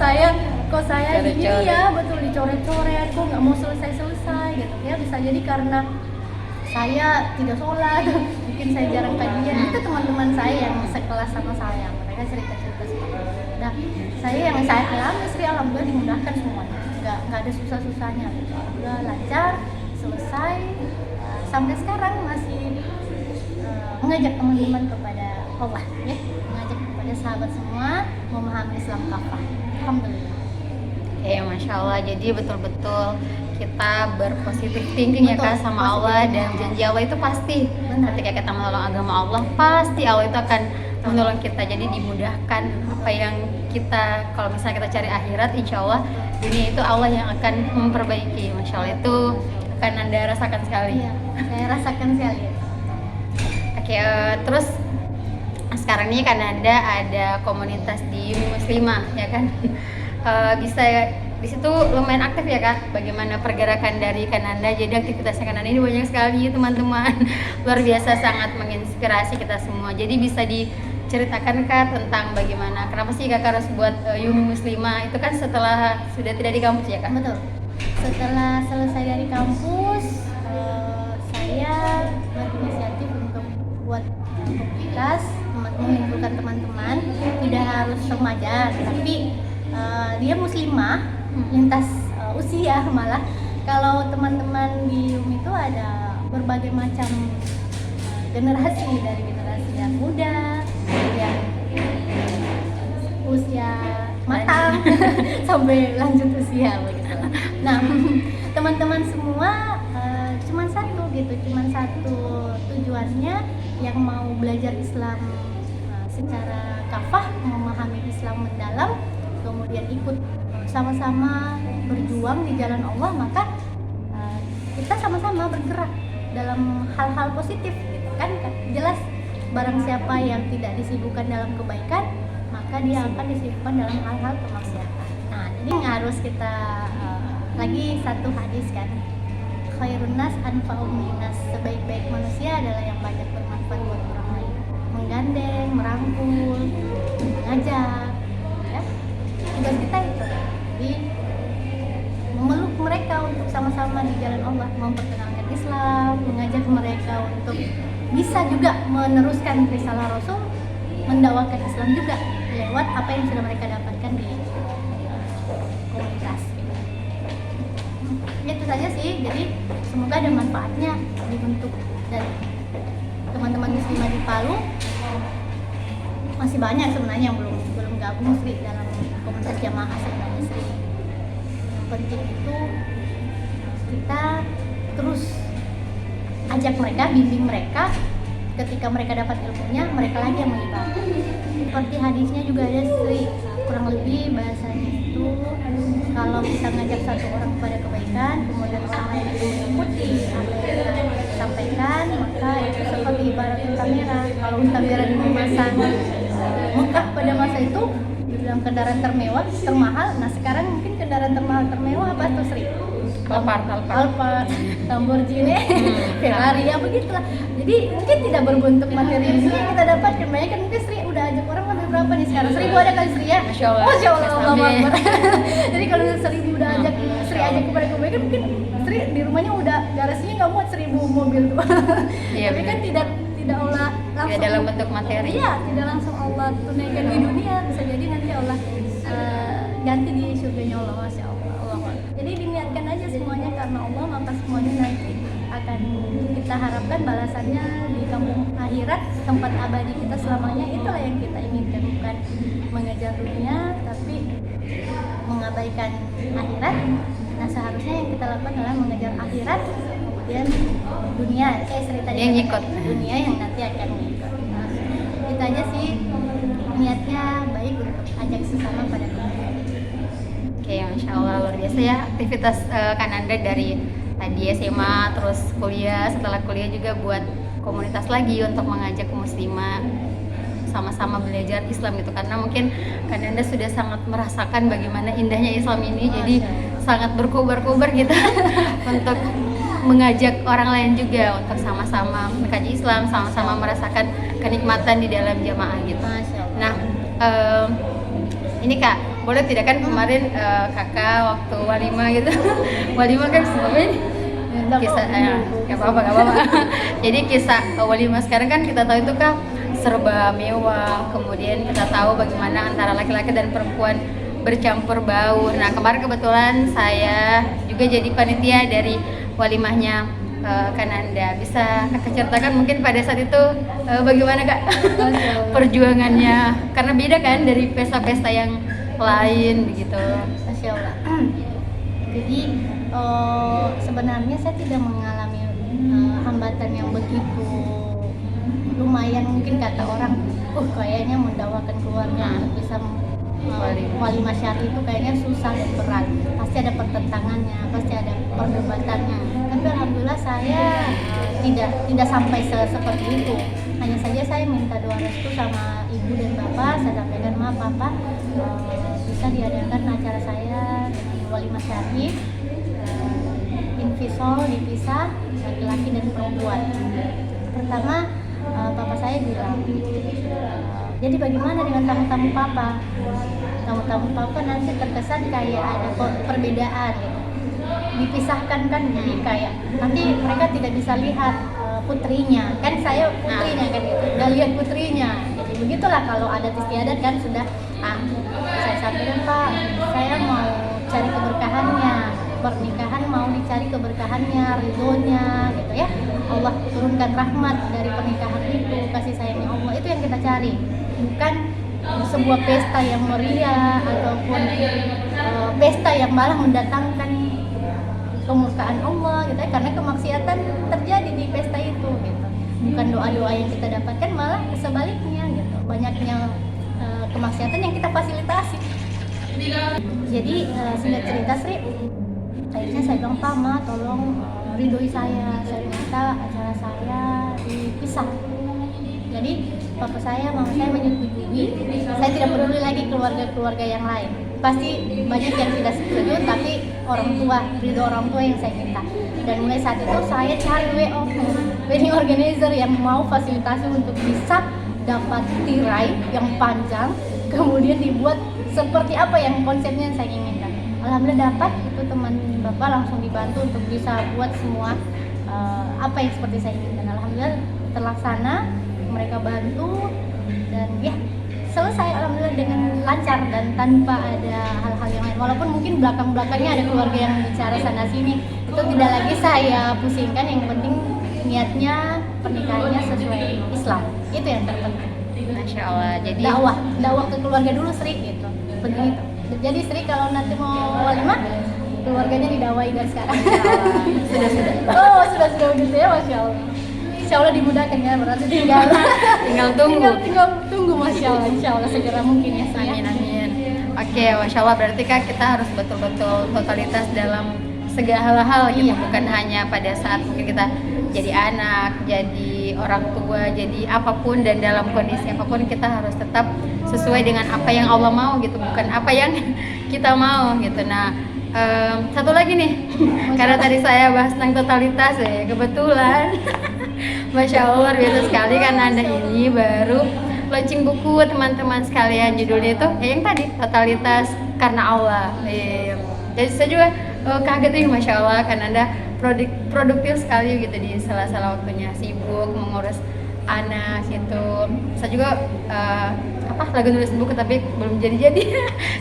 saya gini ya, betul dicoret-coret, kok nggak mau selesai gitu ya. Bisa jadi karena saya tidak sholat, mungkin saya jarang kajian. Itu teman-teman saya yang sekelas sama saya, mereka cerita-cerita seperti itu. Nah, yang saya alami sih alhamdulillah dimudahkan semuanya, nggak ada susah-susahnya gitu. Alhamdulillah lancar, selesai. Sampai sekarang masih mengajak teman-teman kepada Allah ya, mengajak kepada sahabat semua memahami Islam kafah. Alhamdulillah. Ya, Masya Allah. Jadi betul-betul kita berpositif thinking ya Kak sama Allah, dan janji Allah itu pasti. Benar. Ketika kita menolong agama Allah, pasti Allah itu akan menolong kita. Jadi dimudahkan apa yang kita, kalau misalnya kita cari akhirat, insya Allah dunia itu Allah yang akan memperbaiki. Masya Allah, itu akan Anda rasakan sekali. Iya, saya rasakan sekali. Oke, terus sekarang ini kan ada komunitas di Muslimah ya kan. Bisa di situ lumayan aktif ya Kak. Bagaimana pergerakan dari Kananda? Jadi aktivitasnya Kananda ini banyak sekali teman-teman. Luar biasa, sangat menginspirasi kita semua. Jadi bisa diceritakan Kak tentang bagaimana, kenapa sih Kakak harus buat Yumi Muslimah? Itu kan setelah sudah tidak di kampus ya Kak? Betul. Setelah selesai dari kampus, saya berinisiatif untuk buat komunitas, mengumpulkan teman-teman. Tidak harus remaja, tapi dia muslimah lintas usia malah. Kalau teman-teman di UM itu ada berbagai macam generasi, dari generasi yang muda, yang usia matang sampai lanjut usia begitu. Nah, teman-teman semua cuman satu gitu, cuman satu tujuannya, yang mau belajar Islam secara kafah, memahami Islam mendalam, kemudian ikut sama-sama berjuang di jalan Allah. Maka kita sama-sama bergerak dalam hal-hal positif gitu kan. Jelas barang siapa yang tidak disibukkan dalam kebaikan, maka dia akan disibukkan dalam hal-hal kemaksiatan. Nah, jadi harus kita lagi satu hadis kan, khairun nas anfa'um linnas, sebaik-baik manusia adalah yang banyak bermanfaat buat orang lain. Menggandeng, merangkul, mengajak ya. Tugas kita itu, jadi memeluk mereka untuk sama-sama di jalan Allah, memperkenalkan Islam, mengajak mereka untuk bisa juga meneruskan risalah Rasul, mendakwakan Islam juga lewat apa yang sudah mereka dapatkan di komunitas. Itu saja sih. Jadi semoga ada manfaatnya dibentuk dari teman-teman muslimah di Palu. Masih banyak sebenarnya yang belum gabung Sri dalam komunitas jamaah sebenarnya Sri. Yang penting itu kita terus ajak mereka, bimbing mereka. Ketika mereka dapat ilmunya, mereka lagi yang mengibarkan. Seperti hadisnya juga ada Sri, kurang lebih bahasanya itu, kalau kita ngajak satu orang kepada kebaikan, kemudian orang lain itu mengikuti apa yang kita sampaikan, maka itu seperti ibarat unta merah. Kalau unta merah dimasang Mekah pada masa itu dibilang kendaraan termewah, termahal. Nah sekarang mungkin kendaraan termewah apa tuh Sri? Alphard, Lamborghini, Ferrari, ya begitulah. Jadi mungkin tidak berbentuk materi ini yang kita dapatkan. Banyak kan mungkin Sri udah ajak orang sampai berapa nih sekarang? 1000 ada kali Sri ya? Masya Allah. Jadi kalau 1000 udah ajak Sri ajak kepada kebaikan, mungkin Sri di rumahnya udah garasinya nggak muat 1000 mobil tuh. Iya, tapi kan tidak Allah langsung, tidak dalam bentuk materi. Iya, tidak langsung Allah tunaikan di dunia. Bisa jadi nanti Allah ganti di surganya Allah, Masya Allah. Jadi diniatkan aja semuanya karena Allah, maka semuanya nanti akan kita harapkan balasannya di kampung akhirat, tempat abadi kita selamanya. Itulah yang kita inginkan, bukan mengejar dunia tapi mengabaikan akhirat. Nah seharusnya yang kita lakukan adalah mengejar akhirat, kemudian dunia cerita yang ngikut, dunia yang nanti akan ngikut. Nah, itu aja sih, niatnya baik untuk ajak sesama pada kebaikan. Oke, Masya Allah, luar biasa ya aktivitas Kananda dari tadi SMA, terus kuliah, setelah kuliah juga buat komunitas lagi untuk mengajak muslimah sama-sama belajar Islam gitu, karena mungkin Kananda sudah sangat merasakan bagaimana indahnya Islam ini, jadi sangat berkobar-kobar gitu untuk mengajak orang lain juga untuk sama-sama mengkaji Islam, sama-sama merasakan kenikmatan di dalam jamaah gitu. Nah, ini Kak, boleh tidak kan kemarin Kakak waktu walimah gitu walimah kan sebenarnya kisah nggak apa-apa jadi kisah walimah sekarang kan kita tahu itu Kak serba mewah, kemudian kita tahu bagaimana antara laki-laki dan perempuan bercampur baur. Nah, kemarin kebetulan saya juga jadi panitia dari walimahnya Kananda. Bisa Kakak ceritakan mungkin pada saat itu bagaimana Kak perjuangannya? Karena beda kan dari pesta-pesta yang lain begitu. Masya Allah. Jadi sebenarnya saya tidak mengalami hambatan yang begitu lumayan, mungkin kata orang, kayaknya mendakwakan keluarga untuk bisa walimah syar'i itu kayaknya susah dan berat, pasti ada pertentangannya, pasti ada perdebatannya. Tapi alhamdulillah saya tidak sampai seperti itu. Hanya saja saya minta doa restu sama ibu dan bapak, saya sampaikan, maaf papa, bisa diadakan acara saya dengan walimah syar'i, infisol, dipisah laki-laki dan perempuan. Pertama papa saya bilang, jadi bagaimana dengan tamu-tamu papa? Tamu-tamu papa nanti terkesan kayak ada perbedaan gitu. Dipisahkan kan, jadi kayak nanti mereka tidak bisa lihat putrinya, kan saya putrinya kan gitu, nggak lihat putrinya. Jadi begitulah kalau adat istiadat kan sudah, saya sampaikan Pak, saya mau cari keberkahannya, pernikahan mau dicari keberkahannya, ridhonya gitu ya. Allah turunkan rahmat dari pernikahan itu, kasih sayangnya Allah, itu yang kita cari, bukan sebuah pesta yang meriah ataupun pesta yang malah mendatangkan kemurkaan Allah gitu ya, karena kemaksiatan terjadi di pesta itu gitu. Bukan doa-doa yang kita dapatkan, malah sebaliknya gitu, banyaknya kemaksiatan yang kita fasilitasi. Jadi singkat cerita Sri, akhirnya saya bilang, Pak Ma tolong ridhoi saya minta acara saya dipisah. Jadi papa saya, mama saya menyetujui, saya tidak peduli lagi keluarga-keluarga yang lain, pasti banyak yang tidak setuju, tapi ridho orang tua yang saya minta. Dan mulai saat itu saya cari wedding organizer yang mau fasilitasi untuk bisa dapat tirai yang panjang, kemudian dibuat seperti apa yang konsepnya yang saya inginkan. Alhamdulillah dapat, itu teman bapak langsung dibantu untuk bisa buat semua apa yang seperti saya inginkan. Alhamdulillah terlaksana, mereka bantu, dan ya selesai alhamdulillah dengan lancar dan tanpa ada hal-hal yang lain. Walaupun mungkin belakang-belakangnya ada keluarga yang bicara sana sini, itu tidak lagi saya pusingkan. Yang penting niatnya pernikahannya sesuai Islam, itu yang terpenting. Masya Allah. Jadi dakwah ke keluarga dulu Sri gitu. Begitu. Jadi Sri kalau nanti mau walimah, keluarganya didakwai dari sekarang. Sudah begitu ya, Masya Allah. Insya Allah dimudahkan ya, berarti tinggal tunggu Masya Allah, Insya Allah segera mungkin ya. Amin. Oke, Masya Allah, berarti Kak kita harus betul-betul totalitas dalam segala hal gitu, bukan hanya pada saat mungkin kita jadi anak, jadi orang tua, jadi apapun, dan dalam kondisi apapun kita harus tetap sesuai dengan apa yang Allah mau gitu, bukan apa yang kita mau gitu. Nah, satu lagi nih, karena tadi saya bahas tentang totalitas ya, kebetulan Masya Allah biasa sekali kan Anda ini baru launching buku teman-teman sekalian, judulnya itu yang tadi, totalitas karena Allah. Jadi saya juga kaget nih, Masya Allah kan Anda produktif sekali gitu di sela-sela waktunya sibuk mengurus anak gitu. Saya juga lagi nulis buku tapi belum jadi.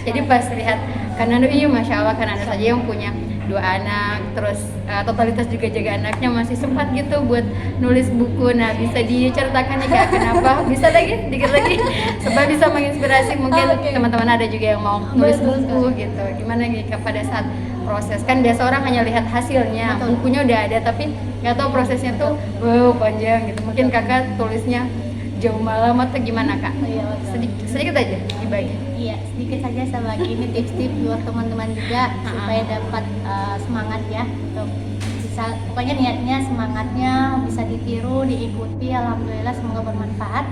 Jadi pas lihat kan Anda, Masya Allah kan Anda saja yang punya 2 anak, terus totalitas juga jaga anaknya, masih sempat gitu buat nulis buku. Nah, bisa diceritakan nih Kak, kenapa bisa lagi dikit lagi supaya bisa menginspirasi mungkin teman-teman ada juga yang mau nulis buku gitu. Gimana nih Kak pada saat proses? Kan biasa orang hanya lihat hasilnya, bukunya udah ada tapi nggak tahu prosesnya tuh wow panjang gitu. Mungkin Kakak tulisnya jauh malam atau gimana Kak? Iya, sedikit aja dibagi. Iya, sedikit saja saya bagi ini tips-tips buat teman-teman juga supaya dapat semangat ya untuk bisa, pokoknya niatnya semangatnya bisa ditiru, diikuti. Alhamdulillah semoga bermanfaat.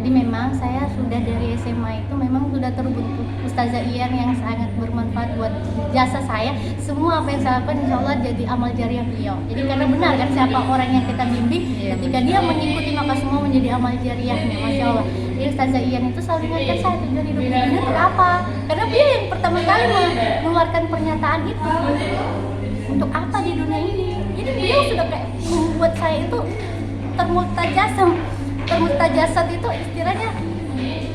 Jadi memang saya sudah dari SMA itu memang sudah terbentuk Ustazah Iyan yang sangat bermanfaat buat jasa saya. Semua apa yang saya lakukan insya Allah jadi amal jariah beliau. Jadi karena benar kan siapa orang yang kita bimbing, ketika dia mengikuti maka semua menjadi amal jariahnya, Masya Allah. Jadi Ustazah Iyan itu selalu ingatkan saya tujuan hidup ini untuk apa? Karena dia yang pertama kali mengeluarkan pernyataan itu. Untuk apa di dunia ini? Jadi beliau sudah kayak membuat saya itu termustajasat itu istilahnya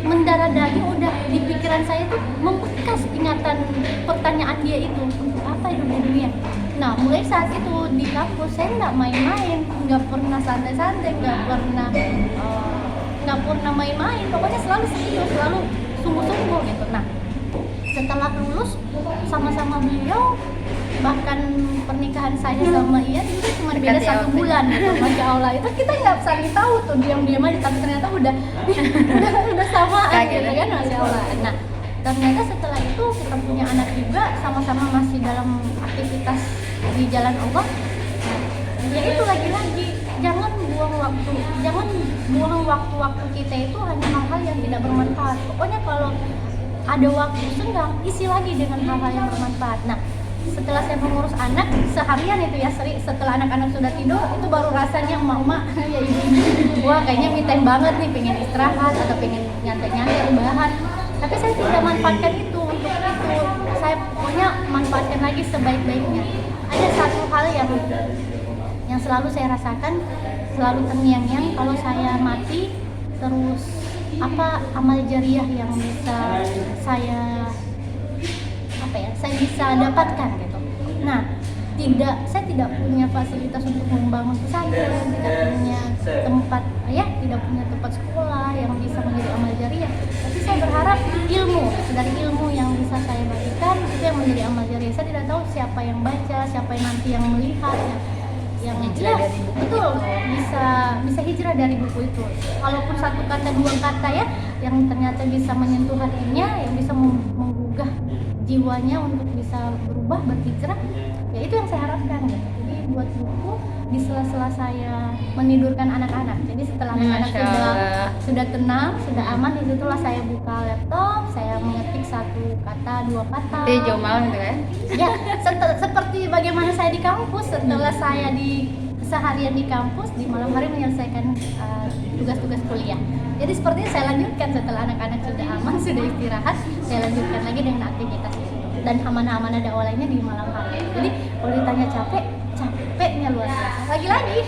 mendarah daging, udah di pikiran saya itu membekas ingatan pertanyaan dia itu, untuk apa hidup di dunia. Nah mulai saat itu di kampus saya nggak main-main, nggak pernah santai-santai, nggak pernah main-main, pokoknya selalu serius, selalu sungguh-sungguh gitu. Nah setelah lulus sama-sama beliau, bahkan pernikahan saya sama Iyan itu cuma beda 1 bulan gitu, Masya Allah. Itu kita nggak saling tahu tuh, diam-diam aja, tapi ternyata udah samaan gitu kan, Masya Allah. Nah ternyata setelah itu kita punya anak juga, sama-sama masih dalam aktivitas di jalan Allah. Nah ya itu lagi-lagi jangan buang waktu kita itu hanya hal-hal yang tidak bermanfaat. Pokoknya kalau ada waktu senggang, isi lagi dengan hal-hal yang bermanfaat. Nah setelah saya mengurus anak seharian itu ya, setelah anak-anak sudah tidur itu baru rasanya emak-emak ya ibu, wah kayaknya me time banget nih, pengen istirahat atau pengen nyantai-nyantai rebahan. Tapi saya tidak manfaatkan itu untuk itu, saya pokoknya manfaatkan lagi sebaik-baiknya. Ada satu hal yang selalu saya rasakan, selalu terngiang-ngiang kalau saya mati, terus apa amal jariah yang bisa saya bisa dapatkan gitu. Nah, saya tidak punya fasilitas untuk membangun pesantren, tidak punya tempat sekolah yang bisa menjadi amal jariah. Tapi saya berharap dari ilmu yang bisa saya bagikan itu yang menjadi amal jariah. Saya tidak tahu siapa yang baca, siapa yang nanti yang melihat, yang hijrah dari buku itu bisa hijrah dari buku itu. Walaupun 1 kata 2 kata ya, yang ternyata bisa menyentuh hatinya, yang bisa menggugah jiwanya untuk bisa berubah, berhijrah, ya itu yang saya harapkan gitu. Jadi buat buku di sela-sela saya menidurkan anak-anak. Jadi setelah anak-anak sudah tenang, sudah aman, disitulah saya buka laptop, saya mengetik 1 kata 2 kata. Jadi jauh malam gitu ya? Ya, seperti bagaimana saya di kampus, setelah saya seharian di kampus, di malam hari menyelesaikan tugas-tugas kuliah. Jadi sepertinya saya lanjutkan setelah anak-anak sudah aman, sudah istirahat, saya lanjutkan lagi dengan aktivitas itu. Dan amanah-amanah dakwah lainnya di malam hari. Jadi kalau ditanya capeknya luar biasa. Lagi-lagi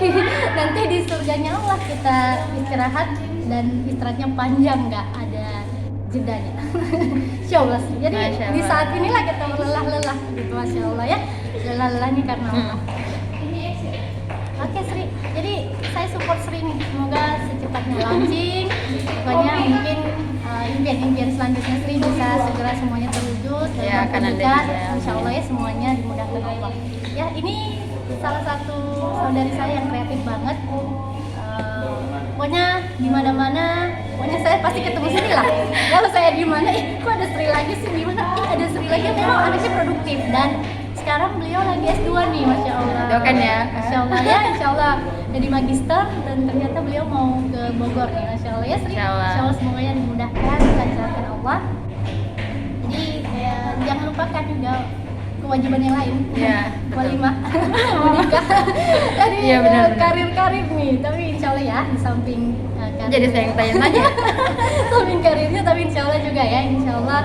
nanti di surganya Allah kita istirahat, dan istirahatnya panjang, nggak ada jedanya. Masya Allah. Jadi di saat inilah kita berlelah-lelah gitu, Masya Allah ya. Lelah-lelahnya karena Allah. Oke Sri, jadi saya support Sri nih, semoga secepatnya launching. Pokoknya mungkin impian-impian selanjutnya Sri bisa segera semuanya terwujud dan terwujud. Insya Allah ya semuanya dimudahkan Allah. Ya ini salah satu saudari saya yang kreatif banget. Pokoknya di mana-mana, pokoknya saya pasti ketemu Sri lah. Kalau saya di mana, kok ada Sri lagi sih, di mana? Ada Sri lagi. Memang anaknya produktif, dan sekarang beliau lagi S2 nih, Masya Allah. Doakan ya. Masya Allah ya, Insya Allah jadi magister, dan ternyata beliau mau ke Bogor nih, Masya Allah ya Sri. Insya Allah semuanya dimudahkan, dilancarkan Allah. Jadi ya, jangan lupakan juga kewajiban yang lain. Ya. Walimah, menikah. Jadi karir-karir nih, tapi Insya Allah ya di samping karir. Jadi saya yang tanya aja. Samping karirnya, tapi Insya Allah juga ya, Insya Allah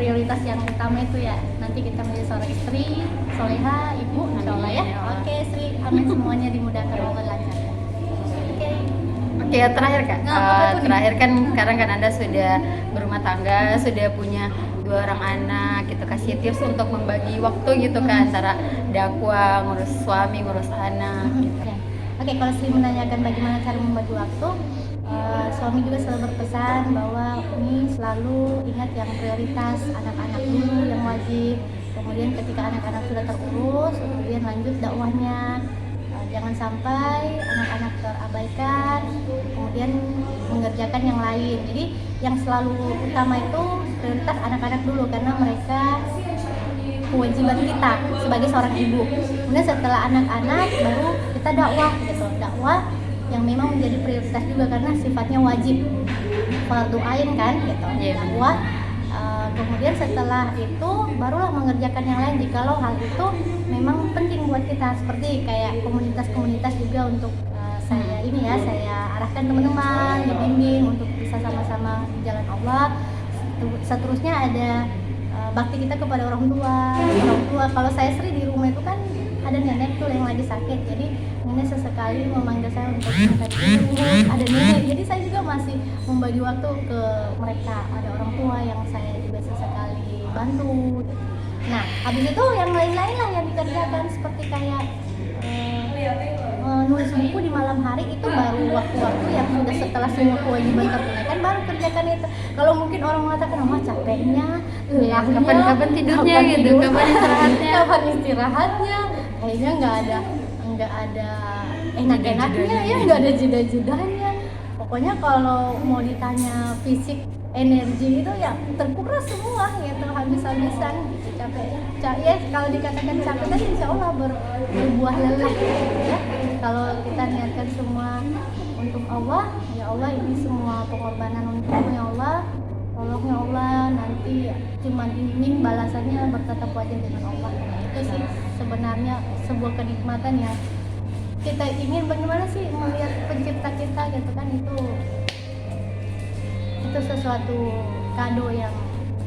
prioritas yang utama itu ya nanti kita menjadi seorang istri soleha, ibu, Insya Allah ya. Oke Sri, amin, semuanya dimudahkan Allah, lancar. Oke, terakhir Kak. Terakhir kan sekarang kan Anda sudah berumah tangga, sudah punya 2 dua orang anak gitu, kasih tips untuk membagi waktu gitu kan, antara dakwah, ngurus suami, ngurus anak gitu. Oke, kalau Sri menanyakan bagaimana cara membagi waktu, suami juga selalu berpesan bahwa ini selalu ingat yang prioritas anak-anak dulu yang wajib, kemudian ketika anak-anak sudah terurus kemudian lanjut dakwahnya. Jangan sampai anak-anak terabaikan kemudian mengerjakan yang lain. Jadi yang selalu utama itu prioritas anak-anak dulu, karena mereka kewajiban kita sebagai seorang ibu. Kemudian setelah anak-anak baru kita dakwah gitu, dakwah yang memang menjadi prioritas juga karena sifatnya wajib, fardu ain kan gitu, dakwah. Kemudian setelah itu barulah mengerjakan yang lain jikalau hal itu memang penting buat kita, seperti kayak komunitas-komunitas juga untuk saya arahkan teman-teman, dibimbing untuk bisa sama-sama di jalan Allah. Seterusnya ada bakti kita kepada orang tua. Kalau saya Sri di rumah itu kan ada nenek tuh yang lagi sakit, jadi nenek sesekali memanggil saya untuk ada nenek, jadi saya juga masih membagi waktu ke mereka, ada orang tua yang saya juga sesekali bantu. Nah habis itu yang lain-lain lah yang dikerjakan, seperti kayak nulis buku di malam hari, itu baru waktu-waktu yang sudah setelah semua kewajiban tertunaikan baru kerjakan itu. Kalau mungkin orang mengatakan capeknya, lelahnya, kapan tidurnya gitu, kapan istirahatnya, kayaknya nggak ada enak-enaknya ya, nggak ada jeda-jedanya. Pokoknya kalau mau ditanya fisik, energi itu ya terkuras semua gitu, habis-habisan gitu, capek ya. Kalau dikatakan capek kan insya Allah berbuah lelah ya. Kalau kita niatkan semua untuk Allah, ya Allah ini semua pengorbanan untukmu ya Allah, tolong ya Allah, nanti cuma ini balasannya bertatap wajah dengan Allah. Itu sih sebenarnya sebuah kenikmatan ya. Kita ingin bagaimana sih melihat pencipta kita gitu kan, itu sesuatu kado yang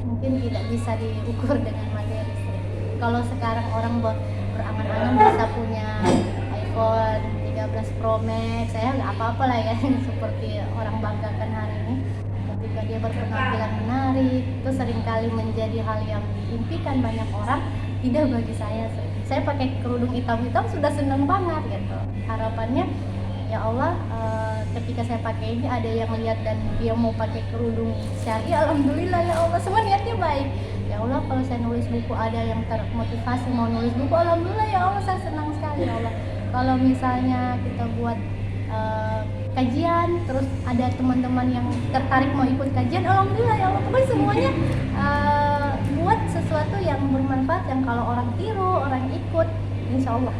mungkin tidak bisa diukur dengan materi. Kalau sekarang orang berangan-angan bisa punya iPhone 13 Pro Max, saya nggak apa-apa lah ya seperti orang banggakan hari ini. Ketika dia berpenampilan menarik, itu seringkali menjadi hal yang diimpikan banyak orang. Tidak bagi saya pakai kerudung hitam-hitam sudah senang banget gitu. Harapannya ya Allah, ketika saya pakai ini ada yang lihat dan dia mau pakai kerudung syar'i, alhamdulillah ya Allah, semua niatnya baik. Ya Allah, kalau saya nulis buku ada yang termotivasi mau nulis buku, alhamdulillah ya Allah, saya senang sekali ya Allah. Kalau misalnya kita buat kajian, terus ada teman-teman yang tertarik mau ikut kajian, alhamdulillah ya Allah. Pokoknya semuanya buat sesuatu yang bermanfaat, yang kalau orang tiru, orang ikut, insya Allah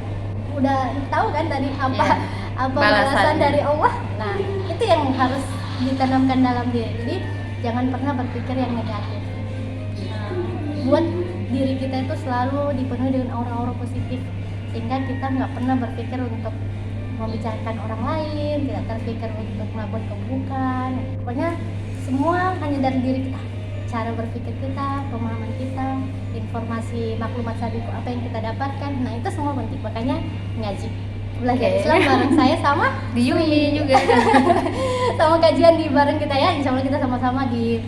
udah tahu kan tadi apa balasan dari Allah. Nah itu yang harus ditanamkan dalam diri. Jadi jangan pernah berpikir yang negatif. Buat diri kita itu selalu dipenuhi dengan aura-aura positif, sehingga kita nggak pernah berpikir untuk membicarakan orang lain, tidak terpikir untuk melakukan keburukan. Pokoknya semua hanya dari diri kita, cara berpikir kita, pemahaman kita, informasi maklumat sabiku apa yang kita dapatkan. Nah itu semua penting, makanya ngaji, belajar Islam bareng saya sama di Yumi juga sama kajian di bareng kita ya. Insya Allah kita sama-sama di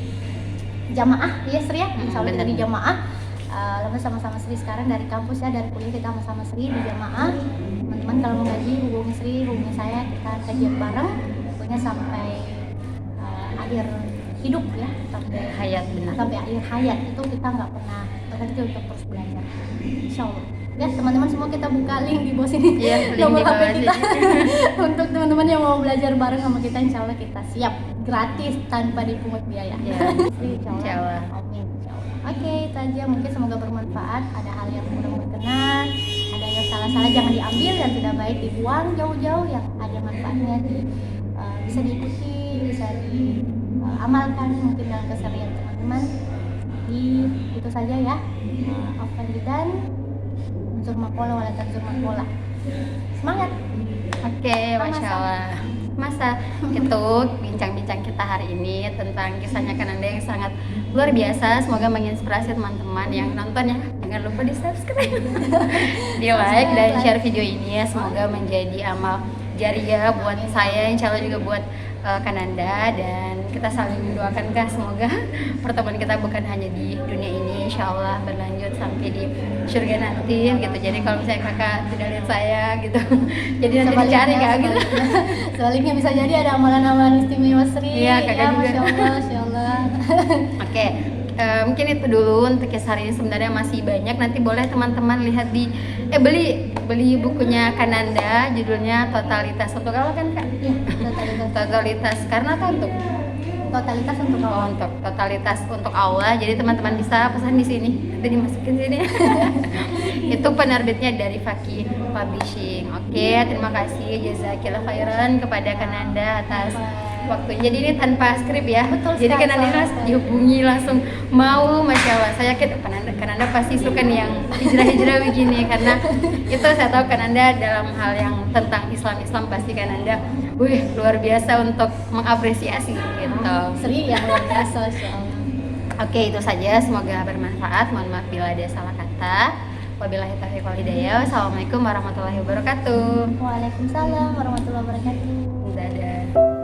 jamaah ya Sri ya, insya Allah kita di jamaah. Lalu sama-sama Sri sekarang dari kampus ya, dari kuliah kita sama-sama Sri di jamaah. Teman-teman kalau mau ngaji hubungi Sri, hubungi saya, kita kajian bareng pokoknya sampai akhir hidup ya, sampai hayat, benar, sampai akhir hayat itu kita nggak pernah berhenti untuk terus belajar, insya Allah ya. Teman-teman semua kita buka link di bawah sini ya, nomor HP kita untuk teman-teman yang mau belajar bareng sama kita, insya Allah kita siap gratis tanpa dipungut biaya ya. Insya Allah. Amin. Oke, itu aja, mungkin semoga bermanfaat. Ada hal yang kurang berkenan, ada yang salah-salah jangan diambil, yang tidak baik dibuang jauh-jauh, yang ada manfaatnya bisa diikuti, bisa diamalkan mungkin dalam keseharian teman-teman. Itu saja ya. Afwan dan unsur makola wala tanzur makola. Semangat. Oke, masya Allah. Masa itu bincang-bincang kita hari ini tentang kisahnya Kananda yang sangat luar biasa. Semoga menginspirasi teman-teman yang nonton ya. Jangan lupa di subscribe, di like dan share video ini ya. Semoga menjadi amal jariah buat saya, insya Allah juga buat Kananda, dan kita saling mendoakan Kak, semoga pertemuan kita bukan hanya di dunia ini, insya Allah berlanjut sampai di surga nanti gitu. Jadi kalau misalnya kakak tidak lihat saya gitu jadi nanti dicari Kak gitu. Sebaliknya bisa jadi ada amalan-amalan istimewa Sri. Iya, kakak juga. Masya Allah. Oke. Mungkin itu dulu untuk kisah hari ini, sebenarnya masih banyak. Nanti boleh teman-teman lihat di beli bukunya Kananda, judulnya Totalitas Untuk Allah kan Kak? Iya, Totalitas karena apa untuk? Totalitas untuk Allah. Untuk totalitas untuk Allah. Jadi teman-teman bisa pesan di sini, nanti dimasukin sini. Itu penerbitnya dari Fakih Publishing. Oke, terima kasih jazakillah khairan kepada Kananda atas waktunya. Jadi ini tanpa skrip ya. Betul Jadi sekali, Kananda dihubungi langsung mau, masya Allah. Saya yakin Kananda pasti suka nih yang hijrah-hijrah begini, karena itu saya tahu Kananda dalam hal yang tentang Islam pasti Kananda luar biasa untuk mengapresiasi gitu. Sri yang luar biasa, Masya Allah. Oke, itu saja, semoga bermanfaat. Mohon maaf bila ada salah kata. Wabillahi taufiq wal hidayah. Wassalamualaikum warahmatullahi wabarakatuh. Waalaikumsalam warahmatullahi wabarakatuh. Dadah.